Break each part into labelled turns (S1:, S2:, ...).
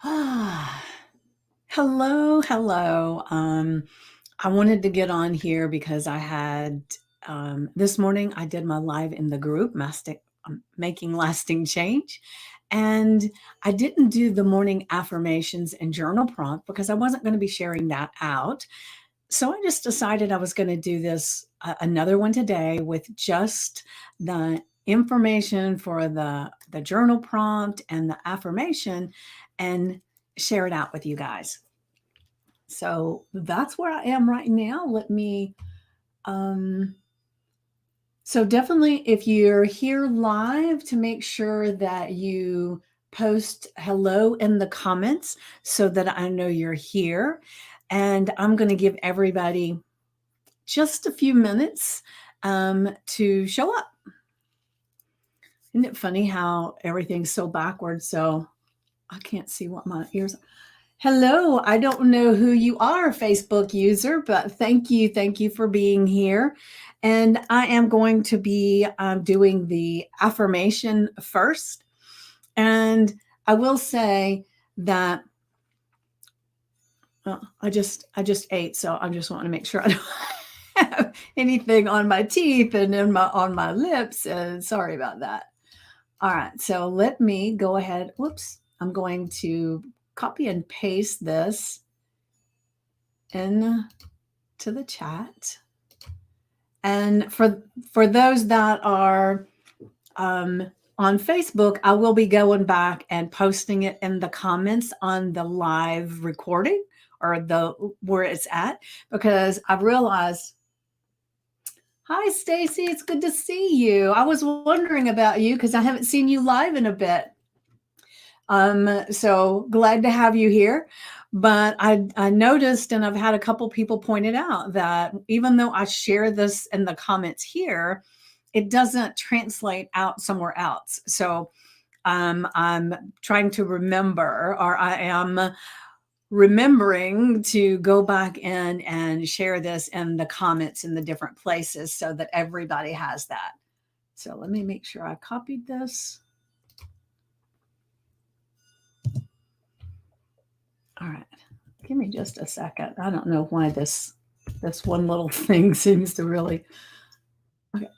S1: Ah, hello, hello. I wanted to get on here because I had this morning I did my live in the group, making lasting change, and I didn't do the morning affirmations and journal prompt because I wasn't going to be sharing that out. So I just decided I was going to do this another one today with just the information for the journal prompt and the affirmation and share it out with you guys. So that's where I am right now. Let me um so definitely if you're here live to make sure that you post hello in the comments so that I know you're here. And I'm going to give everybody just a few minutes to show up. Isn't it funny how everything's so backwards? So I can't see what my ears are. Hello, I don't know who you are, Facebook user, but thank you. Thank you for being here. And I am going to be doing the affirmation first. And I will say that I just ate, so I just want to make sure I don't have anything on my teeth and on my lips. And sorry about that. All right, so let me go ahead. Whoops, I'm going to copy and paste this in to the chat. And for those that are on Facebook, I will be going back and posting it in the comments on the live recording or the where it's at because I've realized. Hi, Stacy. It's good to see you. I was wondering about you because I haven't seen you live in a bit. So glad to have you here. But I noticed, and I've had a couple people point it out, that even though I share this in the comments here, it doesn't translate out somewhere else. So I'm trying to remember, or I am remembering to go back in and share this in the comments in the different places so that everybody has that. So let me make sure I copied this. All right. Give me just a second. I don't know why this one little thing seems to really. Okay.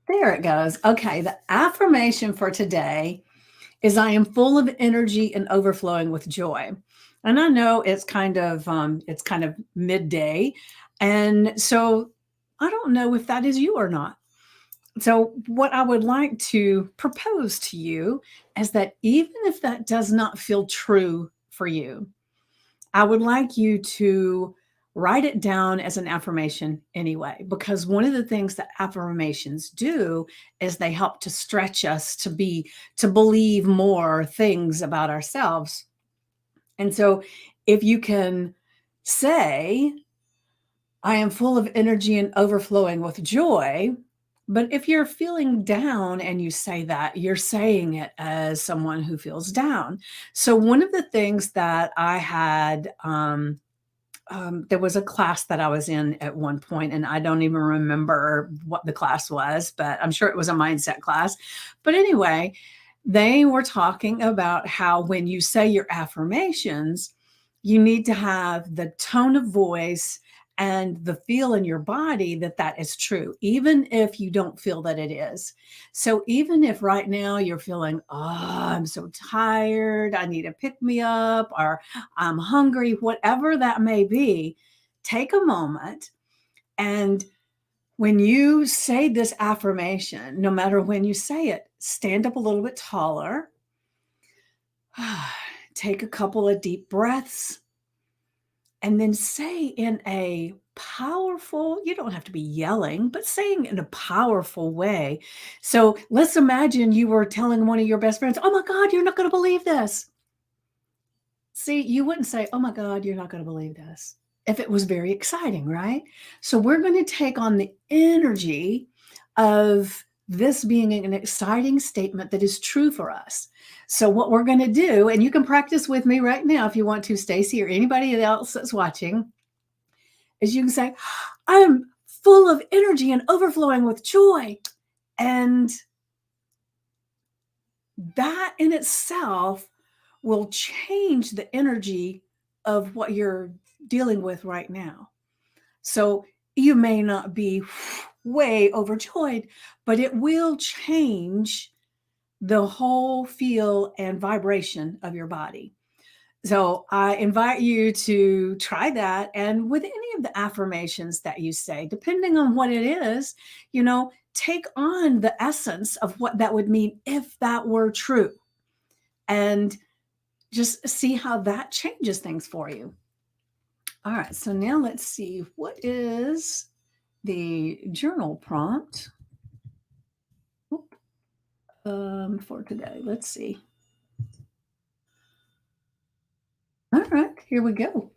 S1: There it goes. Okay, the affirmation for today is I am full of energy and overflowing with joy. And I know it's kind of midday, and so I don't know if that is you or not. So what I would like to propose to you is that even if that does not feel true for you, I would like you to write it down as an affirmation anyway, because one of the things that affirmations do is they help to stretch us to believe more things about ourselves. And so if you can say, I am full of energy and overflowing with joy. But if you're feeling down and you say that, you're saying it as someone who feels down. So, one of the things that I had, there was a class that I was in at one point, and I don't even remember what the class was, but I'm sure it was a mindset class. But anyway, they were talking about how when you say your affirmations, you need to have the tone of voice and the feel in your body that that is true, even if you don't feel that it is. So even if right now you're feeling, oh, I'm so tired, I need to pick me up, or I'm hungry, whatever that may be, take a moment and when you say this affirmation, no matter when you say it, stand up a little bit taller. Take a couple of deep breaths and then say in a powerful, you don't have to be yelling, but saying in a powerful way. So let's imagine you were telling one of your best friends, oh my God, you're not going to believe this. See, you wouldn't say, oh my God, you're not going to believe this if it was very exciting, right? So we're going to take on the energy of this being an exciting statement that is true for us. So what we're going to do, and you can practice with me right now if you want to, Stacy, or anybody else that's watching, is you can say, I am full of energy and overflowing with joy. And that in itself will change the energy of what you're dealing with right now. So you may not be way overjoyed, but it will change the whole feel and vibration of your body. So I invite you to try that. And with any of the affirmations that you say, depending on what it is, take on the essence of what that would mean if that were true. And just see how that changes things for you. All right. So now let's see, what is the journal prompt for today? Let's see. All right, here we go.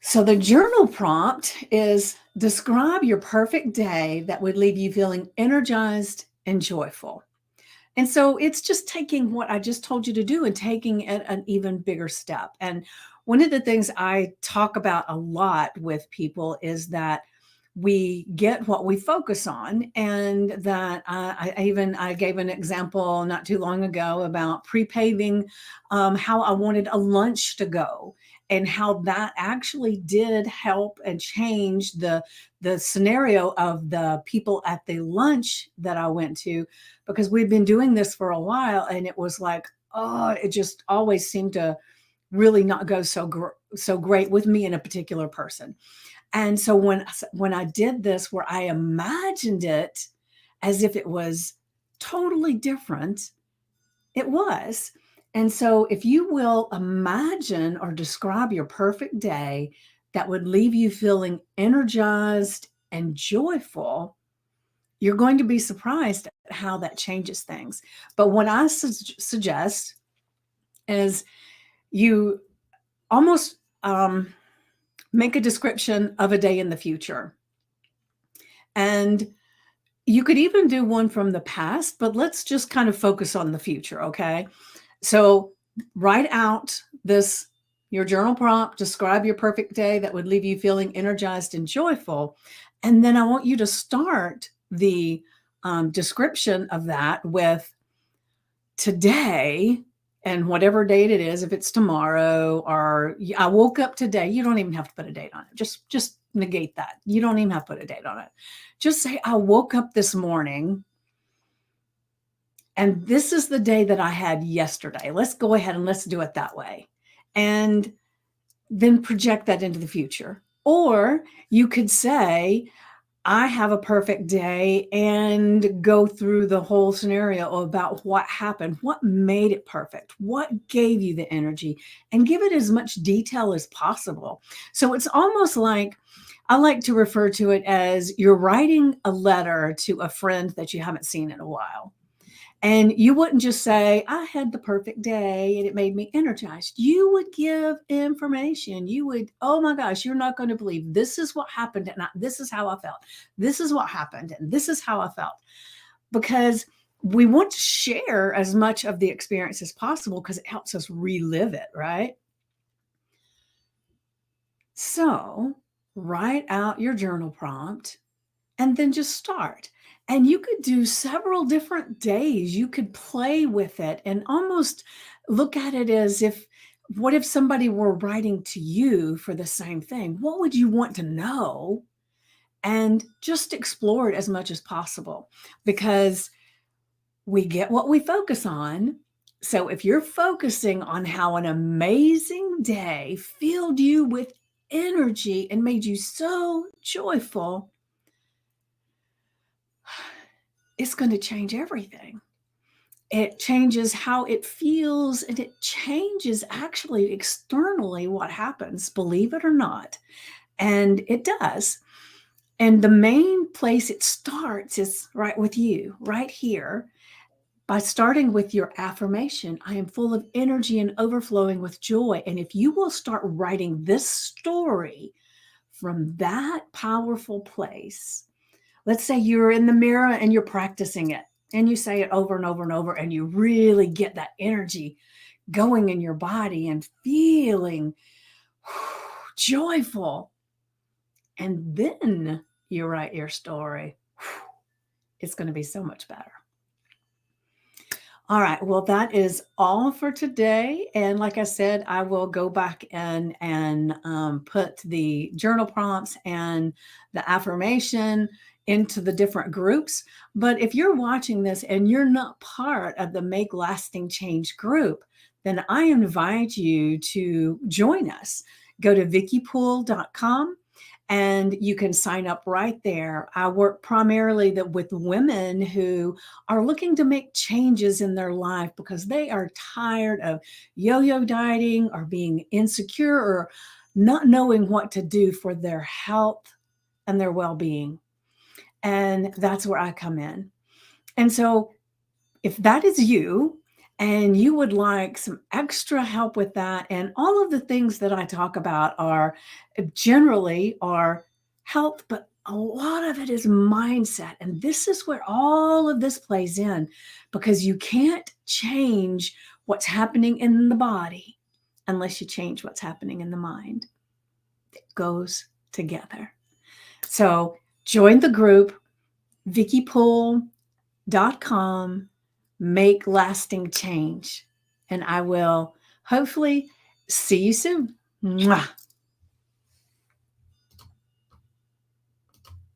S1: So the journal prompt is describe your perfect day that would leave you feeling energized and joyful. And so it's just taking what I just told you to do and taking it an even bigger step. And one of the things I talk about a lot with people is that we get what we focus on, and that I gave an example not too long ago about pre-paving, how I wanted a lunch to go, and how that actually did help and change the scenario of the people at the lunch that I went to, because we've been doing this for a while, and it was like, oh, it just always seemed to really not go so great with me and a particular person. And so when I did this, where I imagined it as if it was totally different, it was. And so if you will imagine or describe your perfect day that would leave you feeling energized and joyful, you're going to be surprised at how that changes things. But what I suggest is you almost make a description of a day in the future. And you could even do one from the past, but let's just kind of focus on the future, okay? So write out your journal prompt, describe your perfect day that would leave you feeling energized and joyful. And then I want you to start the description of that with today, and whatever date it is, if it's tomorrow or I woke up today. You don't even have to put a date on it. Just negate that. You don't even have to put a date on it. Just say, I woke up this morning and this is the day that I had yesterday. Let's go ahead and let's do it that way. And then project that into the future. Or you could say, I have a perfect day, and go through the whole scenario about what happened, what made it perfect, what gave you the energy, and give it as much detail as possible. So it's almost like, I like to refer to it as you're writing a letter to a friend that you haven't seen in a while. And you wouldn't just say, I had the perfect day and it made me energized. You would give information. You would, oh my gosh, you're not going to believe this is what happened. And this is how I felt. This is what happened. And this is how I felt. Because we want to share as much of the experience as possible because it helps us relive it, right? So write out your journal prompt and then just start. And you could do several different days. You could play with it and almost look at it as if, what if somebody were writing to you for the same thing? What would you want to know? And just explore it as much as possible, because we get what we focus on. So if you're focusing on how an amazing day filled you with energy and made you so joyful, it's going to change everything. It changes how it feels, and it changes actually externally what happens, believe it or not. And it does. And the main place it starts is right with you, right here, by starting with your affirmation. I am full of energy and overflowing with joy. And if you will start writing this story from that powerful place, let's say you're in the mirror and you're practicing it and you say it over and over and over, and you really get that energy going in your body and feeling joyful. And then you write your story. It's going to be so much better. All right. Well, that is all for today. And like I said, I will go back and put the journal prompts and the affirmation into the different groups. But if you're watching this and you're not part of the Make Lasting Change group, then I invite you to join us. Go to vickypool.com and you can sign up right there. I work primarily with women who are looking to make changes in their life because they are tired of yo-yo dieting or being insecure or not knowing what to do for their health and their well-being. And that's where I come in. And so if that is you and you would like some extra help with that, and all of the things that I talk about are generally are health, but a lot of it is mindset. And this is where all of this plays in, because you can't change what's happening in the body unless you change what's happening in the mind. It goes together. So join the group, vickypool.com, make lasting change. And I will hopefully see you soon. Mwah.